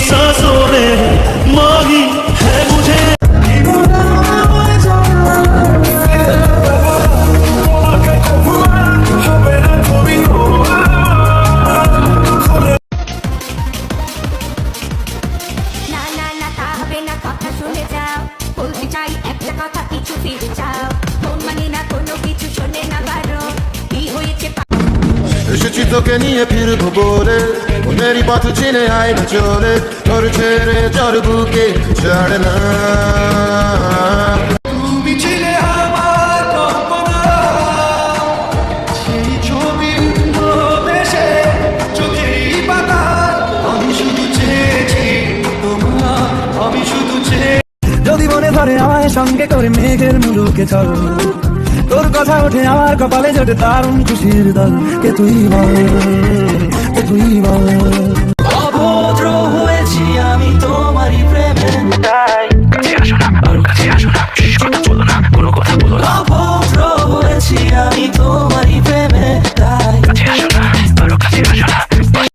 सांसों में माही है मुझे। এসেছি তোকে নিয়ে ফিরবো বলে, মনেরই পথ চিনে আয় না চলে, তোর ছেড়ে চর বুকে ছাড়ে না। তুমি ছিলে আমার কল্পনা, সেই ছবি দেশে চোখেই পাতা। আমি শুধু চেয়েছি তোমার, আমি শুধু চেয়ে। যদি মনে ধরে আমায় সঙ্গে করে মেঘের মুলুকে চল, তোর কথা ওঠে আমার কপালে জোটে দারুণ খুশির দল। কে তুই বল, কে তুই বল। অভদ্র হয়েছি আমি তোমারই প্রেমে।